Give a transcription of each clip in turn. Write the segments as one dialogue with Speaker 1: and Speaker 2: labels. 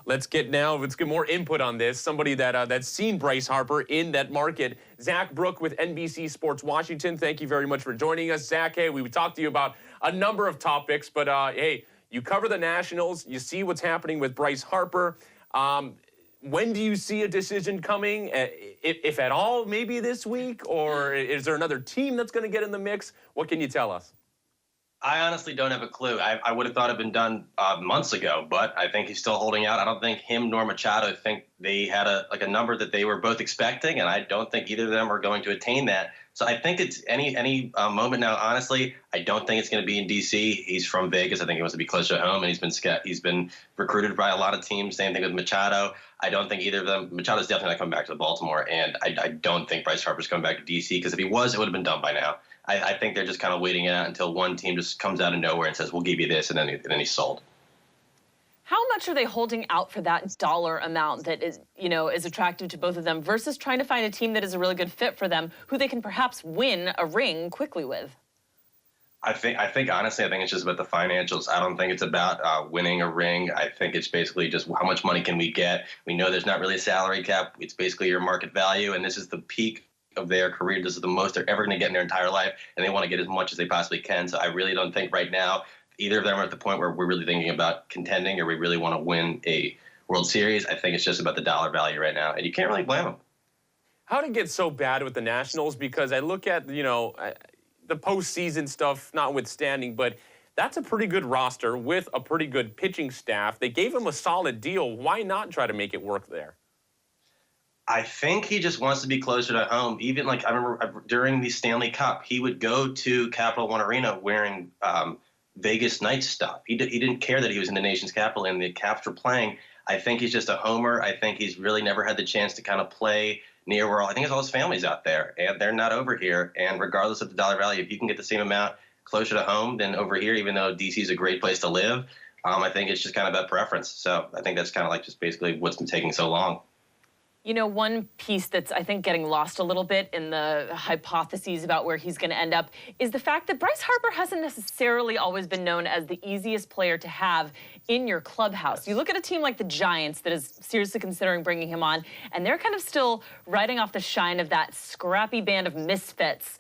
Speaker 1: Let's get more input on this. Somebody that's seen Bryce Harper in that market. Zach Brook with NBC Sports Washington. Thank you very much for joining us. Zach, hey, we would talk to you about a number of topics, but hey, you cover the Nationals. You see what's happening with Bryce Harper. When do you see a decision coming, if at all, maybe this week? Or is there another team that's going to get in the mix? What can you tell us?
Speaker 2: I honestly don't have a clue. I would have thought it had been done months ago, but I think he's still holding out. I don't think him nor Machado think they had a number that they were both expecting, and I don't think either of them are going to attain that. So I think it's any moment now. Honestly, I don't think it's going to be in D.C. He's from Vegas. I think he wants to be closer to home, and he's been recruited by a lot of teams. Same thing with Machado. I don't think either of them. Machado's definitely not coming back to Baltimore, and I don't think Bryce Harper's coming back to D.C. because if he was, it would have been done by now. I think they're just kind of waiting it out until one team just comes out of nowhere and says, we'll give you this, and then he's sold.
Speaker 3: How much are they holding out for that dollar amount that is attractive to both of them versus trying to find a team that is a really good fit for them, who they can perhaps win a ring quickly with?
Speaker 2: I think honestly, I think it's just about the financials. I don't think it's about winning a ring. I think it's basically just how much money can we get. We know there's not really a salary cap. It's basically your market value, and this is the peak of their career. This is the most they're ever going to get in their entire life, and they want to get as much as they possibly can. So I really don't think right now either of them are at the point where we're really thinking about contending or we really want to win a World Series. I think it's just about the dollar value right now, and you can't really blame them.
Speaker 1: How did it get so bad with the Nationals? Because I look at, the postseason stuff notwithstanding, but that's a pretty good roster with a pretty good pitching staff. They gave him a solid deal. Why not try to make it work there?
Speaker 2: I think he just wants to be closer to home. Even I remember during the Stanley Cup, he would go to Capital One Arena wearing Vegas Knights stuff. He didn't care that he was in the nation's capital and the Caps were playing. I think he's just a homer. I think he's really never had the chance to kind of play near where I think all his family's out there, and they're not over here. And regardless of the dollar value, if you can get the same amount closer to home than over here, even though D.C. is a great place to live, I think it's just kind of about preference. So I think that's kind of just basically what's been taking so long.
Speaker 3: One piece that's, I think, getting lost a little bit in the hypotheses about where he's going to end up is the fact that Bryce Harper hasn't necessarily always been known as the easiest player to have in your clubhouse. You look at a team like the Giants that is seriously considering bringing him on, and they're kind of still riding off the shine of that scrappy band of misfits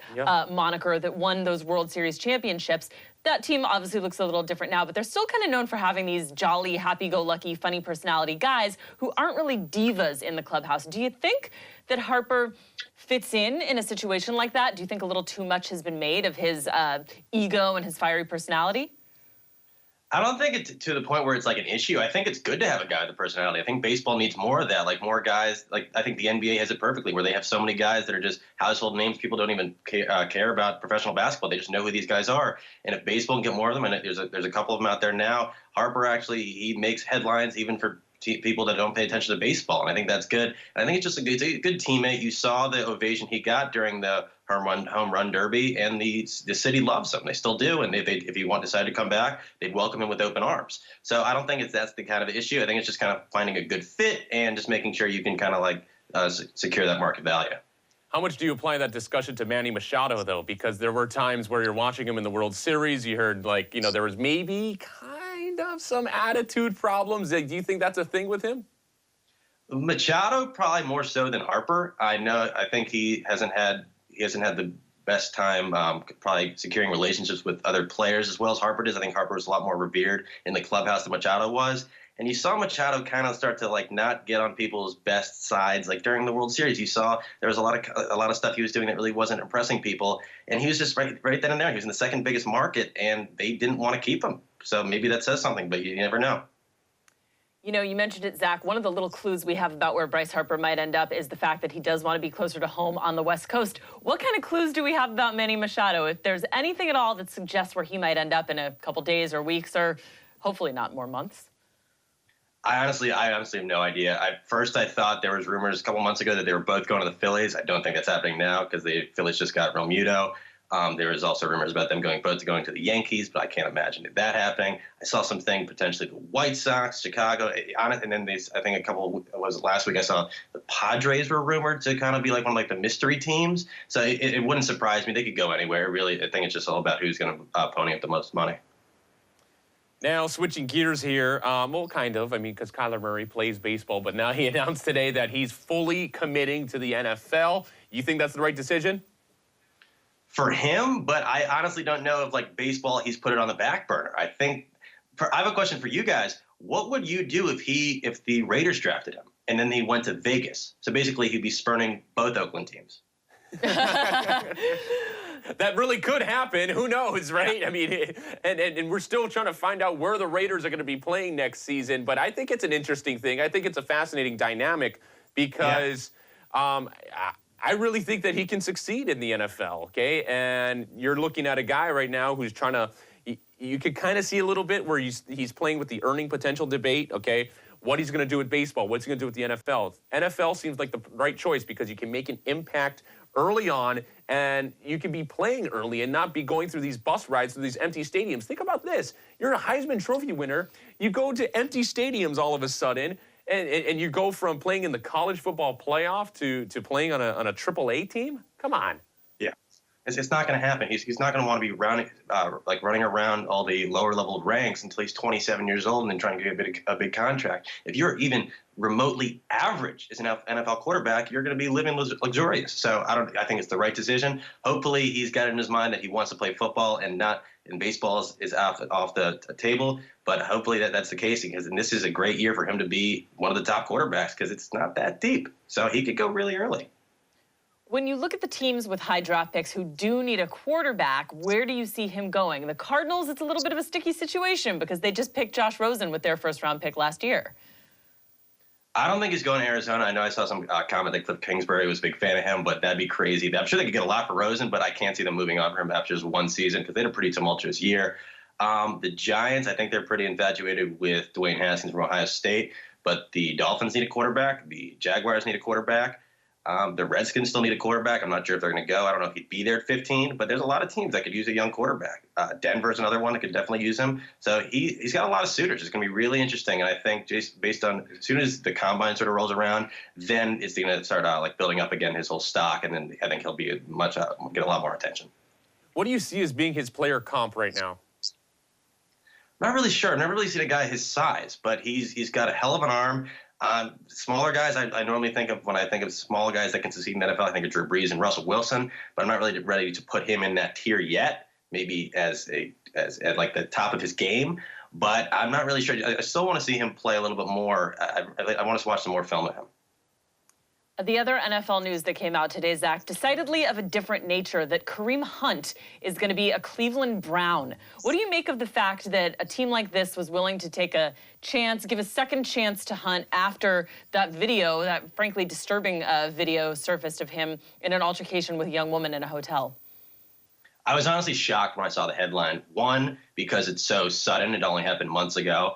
Speaker 3: moniker that won those World Series championships. That team obviously looks a little different now, but they're still kind of known for having these jolly, happy-go-lucky, funny personality guys who aren't really divas in the clubhouse. Do you think that Harper fits in a situation like that? Do you think a little too much has been made of his ego and his fiery personality?
Speaker 2: I don't think it's to the point where it's an issue. I think it's good to have a guy with a personality. I think baseball needs more of that, more guys. I think the NBA has it perfectly, where they have so many guys that are just household names. People don't even care about professional basketball. They just know who these guys are. And if baseball can get more of them, and there's a couple of them out there now, Harper actually, he makes headlines even for people that don't pay attention to baseball, and I think that's good. And I think it's a good teammate. You saw the ovation he got during the home run derby, and the city loves him. They still do, and if he decided to come back, they'd welcome him with open arms. So I don't think that's the kind of issue. I think it's just kind of finding a good fit and just making sure you can kind of secure that market value.
Speaker 1: How much do you apply that discussion to Manny Machado, though? Because there were times where you're watching him in the World Series, you heard there was maybe kind of some attitude problems. Do you think that's a thing with him?
Speaker 2: Machado probably more so than Harper. I think he hasn't had the best time probably securing relationships with other players as well as Harper does. I think Harper was a lot more revered in the clubhouse than Machado was. And you saw Machado kind of start to not get on people's best sides. During the World Series, you saw there was a lot of stuff he was doing that really wasn't impressing people. And he was just right then and there. He was in the second biggest market, and they didn't want to keep him. So maybe that says something, but you never know.
Speaker 3: You mentioned it, Zach. One of the little clues we have about where Bryce Harper might end up is the fact that he does want to be closer to home on the West Coast. What kind of clues do we have about Manny Machado? If there's anything at all that suggests where he might end up in a couple days or weeks or hopefully not more months?
Speaker 2: I honestly have no idea. First, I thought there was rumors a couple months ago that they were both going to the Phillies. I don't think that's happening now because the Phillies just got Realmuto. There was also rumors about them going to the Yankees, but I can't imagine that happening. I saw something potentially the White Sox, Chicago, and then I think last week I saw the Padres were rumored to kind of be one of the mystery teams. So it wouldn't surprise me. They could go anywhere. Really, I think it's just all about who's going to pony up the most money.
Speaker 1: Now, switching gears here, well, kind of. I mean, because Kyler Murray plays baseball, but now he announced today that he's fully committing to the NFL. You think that's the right decision?
Speaker 2: For him, but I honestly don't know if, like, baseball, he's put it on the back burner. I have a question for you guys. What would you do if the Raiders drafted him and then he went to Vegas? So basically, he'd be spurning both Oakland teams.
Speaker 1: That really could happen. Who knows, right? I mean, and we're still trying to find out where the Raiders are going to be playing next season. But I think it's an interesting thing. I think it's a fascinating dynamic because I really think that he can succeed in the NFL, okay? And you're looking at a guy right now who's trying to – you could kind of see a little bit where he's playing with the earning potential debate, okay? What he's going to do with baseball, what's he going to do with the NFL. NFL seems like the right choice because you can make an impact early on, and you can be playing early and not be going through these bus rides through these empty stadiums. Think about this. You're a Heisman Trophy winner. You go to empty stadiums all of a sudden, and you go from playing in the college football playoff to playing on a AAA team? Come on.
Speaker 2: Yeah. It's not going to happen. He's not going to want to be running around all the lower level ranks until he's 27 years old and then trying to get a big contract. If you're even remotely average as an NFL quarterback, you're going to be living luxurious. So I think it's the right decision. Hopefully he's got it in his mind that he wants to play football and baseball is off the table. But hopefully that's the case because this is a great year for him to be one of the top quarterbacks because it's not that deep. So he could go really early.
Speaker 3: When you look at the teams with high draft picks who do need a quarterback, where do you see him going? The Cardinals, it's a little bit of a sticky situation because they just picked Josh Rosen with their first-round pick last year.
Speaker 2: I don't think he's going to Arizona. I know I saw some comment that Cliff Kingsbury was a big fan of him, but that'd be crazy. I'm sure they could get a lot for Rosen, but I can't see them moving on from him after just one season because they had a pretty tumultuous year. The Giants, I think they're pretty infatuated with Dwayne Haskins from Ohio State, but the Dolphins need a quarterback. The Jaguars need a quarterback. The Redskins still need a quarterback. I'm not sure if they're going to go. I don't know if he'd be there at 15, but there's a lot of teams that could use a young quarterback. Denver's another one that could definitely use him. So he's got a lot of suitors. It's going to be really interesting. And I think just based on as soon as the combine sort of rolls around, then it's going to start building up again his whole stock. And then I think he'll be get a lot more attention.
Speaker 1: What do you see as being his player comp right now?
Speaker 2: Not really sure. I've never really seen a guy his size, but he's got a hell of an arm. Smaller guys, I normally think of when I think of small guys that can succeed in the NFL, I think of Drew Brees and Russell Wilson, but I'm not really ready to put him in that tier yet. Maybe as like the top of his game, but I'm not really sure. I still want to see him play a little bit more. I want to watch some more film of him.
Speaker 3: The other NFL news that came out today, Zach, decidedly of a different nature, that Kareem Hunt is going to be a Cleveland Brown. What do you make of the fact that a team like this was willing to take a chance, give a second chance to Hunt after that video, that frankly disturbing video surfaced of him in an altercation with a young woman in a hotel?
Speaker 2: I was honestly shocked when I saw the headline. One, because it's so sudden. It only happened months ago.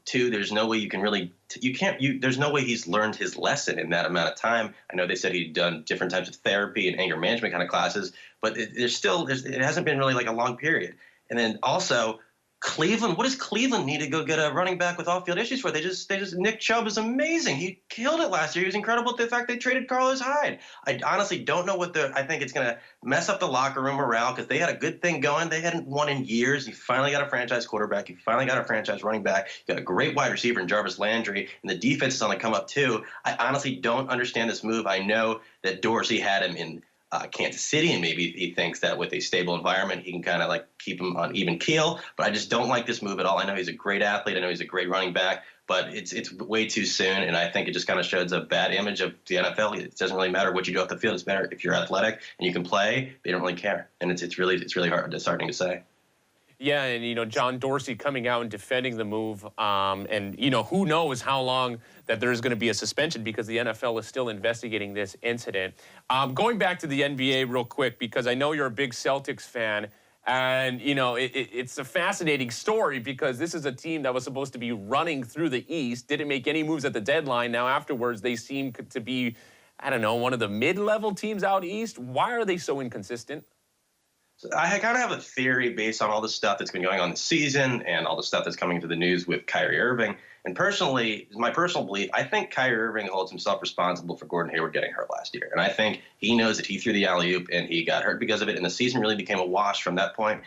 Speaker 2: Two, there's no way there's no way he's learned his lesson in that amount of time. I know they said he'd done different types of therapy and anger management kind of classes, but it hasn't been really like a long period. And then also, Cleveland, what does Cleveland need to go get a running back with off-field issues for? Nick Chubb is amazing. He killed it last year. He was incredible at the fact they traded Carlos Hyde. I honestly don't know I think it's going to mess up the locker room morale because they had a good thing going. They hadn't won in years. You finally got a franchise quarterback. You finally got a franchise running back. You got a great wide receiver in Jarvis Landry, and the defense is on the come up too. I honestly don't understand this move. I know that Dorsey had him in Kansas City, and maybe he thinks that with a stable environment, he can kind of keep him on even keel. But I just don't like this move at all. I know he's a great athlete. I know he's a great running back, but it's way too soon, and I think it just kind of shows a bad image of the NFL. It doesn't really matter what you do off the field. It's better if you're athletic and you can play. They don't really care, and it's really hard starting to say.
Speaker 1: Yeah, and, John Dorsey coming out and defending the move. And, who knows how long that there's going to be a suspension because the NFL is still investigating this incident. Going back to the NBA real quick, because I know you're a big Celtics fan. And, it's a fascinating story because this is a team that was supposed to be running through the East, didn't make any moves at the deadline. Now, afterwards, they seem to be, one of the mid-level teams out East. Why are they so inconsistent?
Speaker 2: So I kind of have a theory based on all the stuff that's been going on this season and all the stuff that's coming into the news with Kyrie Irving. And personally, my personal belief, I think Kyrie Irving holds himself responsible for Gordon Hayward getting hurt last year. And I think he knows that he threw the alley-oop and he got hurt because of it. And the season really became a wash from that point.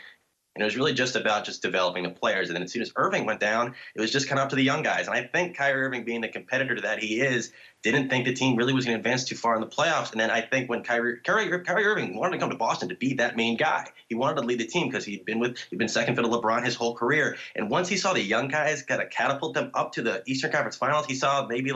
Speaker 2: And it was really just about just developing the players. And then as soon as Irving went down, it was just kind of up to the young guys. And I think Kyrie Irving, being the competitor that he is, didn't think the team really was going to advance too far in the playoffs. And then I think when Kyrie Irving wanted to come to Boston to be that main guy, he wanted to lead the team because he'd been second fiddle to LeBron his whole career. And once he saw the young guys kind of catapult them up to the Eastern Conference Finals, he saw maybe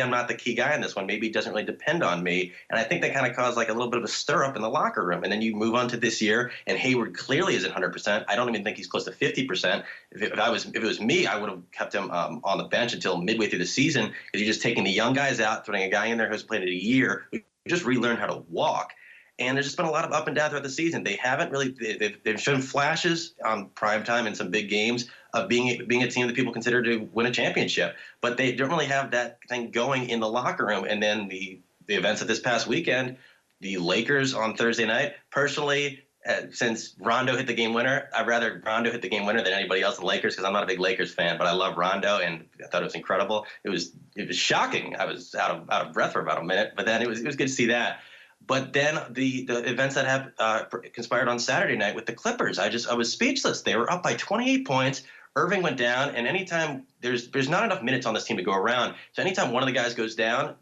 Speaker 2: I'm not the key guy in this one. Maybe it doesn't really depend on me. And I think that kind of caused like a little bit of a stir up in the locker room. And then you move on to this year, and Hayward clearly isn't 100%. I don't even think he's close to 50%. If it was me, I would have kept him on the bench until midway through the season, because you're just taking the young guys out, throwing a guy in there who's played it a year, who just relearned how to walk. And there's just been a lot of up and down throughout the season. They haven't really they've shown flashes on primetime in some big games of being a team that people consider to win a championship, but they don't really have that thing going in the locker room. And then the events of this past weekend, the Lakers on Thursday night. Personally, since Rondo hit the game winner, I'd rather Rondo hit the game winner than anybody else in the Lakers, because I'm not a big Lakers fan, but I love Rondo, and I thought it was incredible. It was shocking. I was out of breath for about a minute, but then it was good to see that. But then the events that have conspired on Saturday night with the Clippers, I was speechless. They were up by 28 points. Irving went down, and anytime there's not enough minutes on this team to go around, so anytime one of the guys goes down,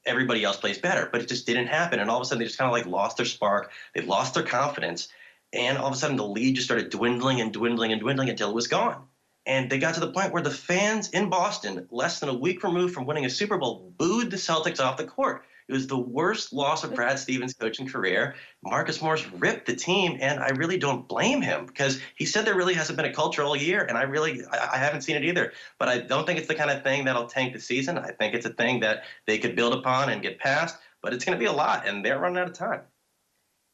Speaker 2: everybody else plays better. But it just didn't happen, and all of a sudden they just kind of like lost their spark. They lost their confidence, and all of a sudden the lead just started dwindling and dwindling and dwindling until it was gone. And they got to the point where the fans in Boston, less than a week removed from winning a Super Bowl, booed the Celtics off the court. It was the worst loss of Brad Stevens' coaching career. Marcus Morris ripped the team, and I really don't blame him, because he said there really hasn't been a culture all year, and I haven't seen it either. But I don't think it's the kind of thing that'll tank the season. I think it's a thing that they could build upon and get past, but it's going to be a lot, and they're running out of time.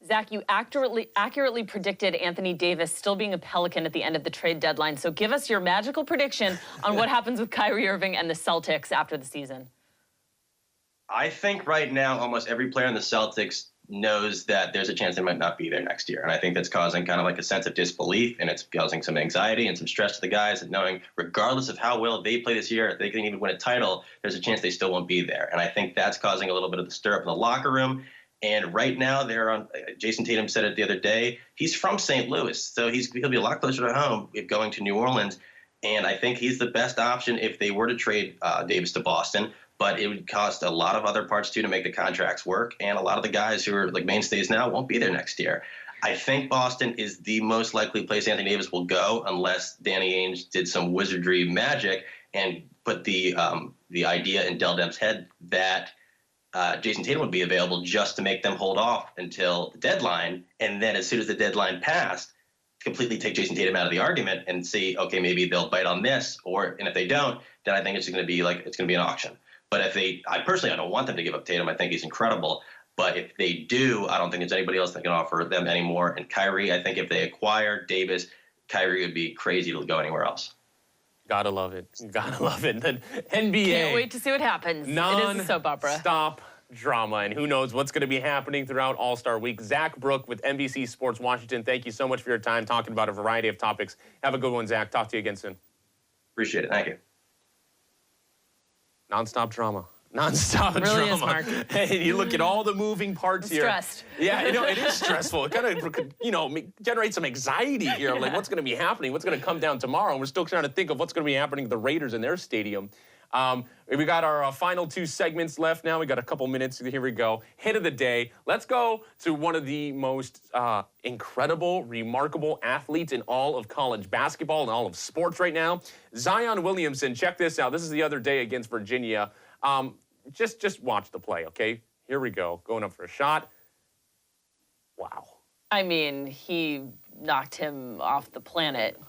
Speaker 3: Zach, you accurately predicted Anthony Davis still being a Pelican at the end of the trade deadline. So give us your magical prediction on what happens with Kyrie Irving and the Celtics after the season.
Speaker 2: I think right now almost every player in the Celtics knows that there's a chance they might not be there next year. And I think that's causing kind of like a sense of disbelief, and it's causing some anxiety and some stress to the guys, and knowing regardless of how well they play this year, if they can even win a title, there's a chance they still won't be there. And I think that's causing a little bit of the stir up in the locker room. And right now they're on – Jason Tatum said it the other day. He's from St. Louis, so he'll be a lot closer to home if going to New Orleans. And I think he's the best option if they were to trade Davis to Boston. But it would cost a lot of other parts, too, to make the contracts work. And a lot of the guys who are like mainstays now won't be there next year. I think Boston is the most likely place Anthony Davis will go, unless Danny Ainge did some wizardry magic and put the idea in Dell Demps' head that Jason Tatum would be available just to make them hold off until the deadline. And then as soon as the deadline passed, completely take Jason Tatum out of the argument and see, okay, maybe they'll bite on this. And if they don't, then I think it's going to be an auction. But I personally don't want them to give up Tatum. I think he's incredible. But if they do, I don't think there's anybody else that can offer them anymore. And Kyrie, I think if they acquire Davis, Kyrie would be crazy to go anywhere else.
Speaker 1: Gotta love it. Gotta love it. The NBA.
Speaker 3: Can't wait to see what happens. It is a soap opera.
Speaker 1: Stop drama, and who knows what's going to be happening throughout All-Star Week. Zach Brook with NBC Sports Washington, thank you so much for your time talking about a variety of topics. Have a good one, Zach. Talk to you again soon.
Speaker 2: Appreciate it. Thank you.
Speaker 1: Non-stop drama. Non-stop
Speaker 3: it really
Speaker 1: drama.
Speaker 3: Is, Mark.
Speaker 1: Hey, you look at all the moving parts here.
Speaker 3: Stressed.
Speaker 1: Yeah, it is stressful. It kind of, generates some anxiety here. Like, what's going to be happening? What's going to come down tomorrow? And we're still trying to think of what's going to be happening to the Raiders in their stadium. We got our final two segments left now. We got a couple minutes. Here we go. Hit of the day. Let's go to one of the most incredible, remarkable athletes in all of college basketball and all of sports right now. Zion Williamson. Check this out. This is the other day against Virginia. Just watch the play, okay? Here we go. Going up for a shot. Wow.
Speaker 3: I mean, he knocked him off the planet.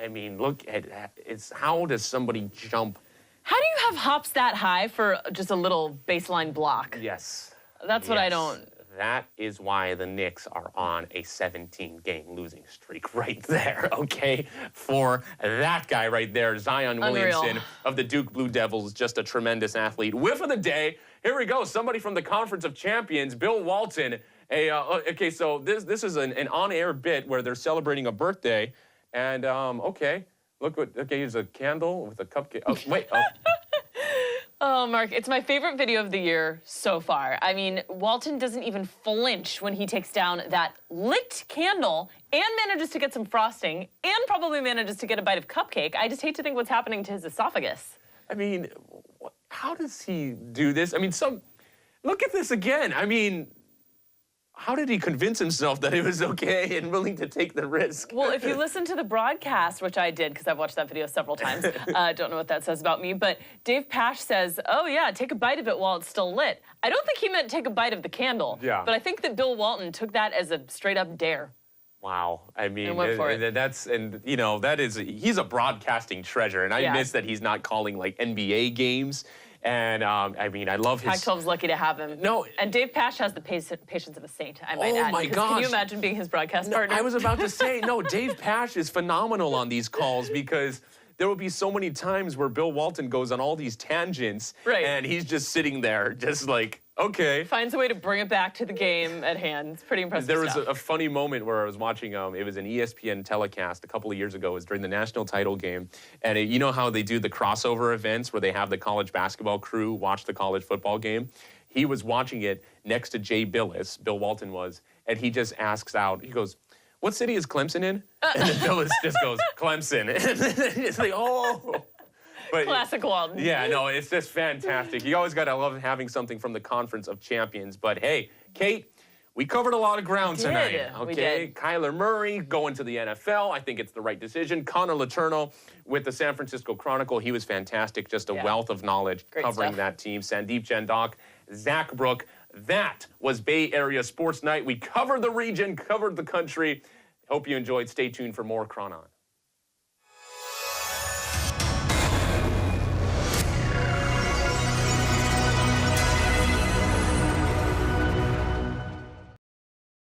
Speaker 1: Look at it's how does somebody jump?
Speaker 3: How do you have hops that high for just a little baseline block?
Speaker 1: Yes.
Speaker 3: That's what I don't.
Speaker 1: That is why the Knicks are on a 17-game losing streak right there, okay? For that guy right there, Zion Williamson of the Duke Blue Devils, just a tremendous athlete. Whiff of the day. Here we go. Somebody from the Conference of Champions, Bill Walton. Okay, so this is an on-air bit where they're celebrating a birthday. And, okay, here's a candle with a cupcake. Oh, wait. Oh.
Speaker 3: Oh, Mark, it's my favorite video of the year so far. I mean, Walton doesn't even flinch when he takes down that lit candle and manages to get some frosting and probably manages to get a bite of cupcake. I just hate to think what's happening to his esophagus.
Speaker 1: I mean, how does he do this? I mean, look at this again. I mean, how did he convince himself that it was okay and willing to take the risk?
Speaker 3: Well, if you listen to the broadcast, which I did because I've watched that video several times, don't know what that says about me, but Dave Pasch says, oh yeah, take a bite of it while it's still lit. I don't think he meant take a bite of the candle, but I think that Bill Walton took that as a straight up dare.
Speaker 1: Wow. I mean, he's a broadcasting treasure, and I miss that he's not calling like NBA games. And I mean, I love his.
Speaker 3: Pac-12's lucky to have him.
Speaker 1: No.
Speaker 3: And Dave Pasch has the patience of a saint, I might add.
Speaker 1: Oh my gosh.
Speaker 3: Can you imagine being his broadcast partner?
Speaker 1: I was about to say, no, Dave Pasch is phenomenal on these calls because there will be so many times where Bill Walton goes on all these tangents.
Speaker 3: Right.
Speaker 1: And he's just sitting there, just like, okay.
Speaker 3: Finds a way to bring it back to the game at hand. It's pretty impressive
Speaker 1: There was
Speaker 3: stuff.
Speaker 1: a funny moment where I was watching, it was an ESPN telecast a couple of years ago. It was during the national title game. And you know how they do the crossover events where they have the college basketball crew watch the college football game? He was watching it next to Jay Billis, Bill Walton was, and he just asks out, he goes, what city is Clemson in? And then Billis just goes, Clemson. And it's like, oh. But,
Speaker 3: classic Walton.
Speaker 1: Yeah, no, it's just fantastic. You always got to love having something from the Conference of Champions. But hey, Kate, we covered a lot of ground tonight. Okay,
Speaker 3: we did.
Speaker 1: Kyler Murray going to the NFL. I think it's the right decision. Connor Letourneau with the San Francisco Chronicle. He was fantastic. Just a wealth of knowledge covering that team. Sandeep Chandok, Zach Brook. That was Bay Area Sports Night. We covered the region, covered the country. Hope you enjoyed. Stay tuned for more Chron On.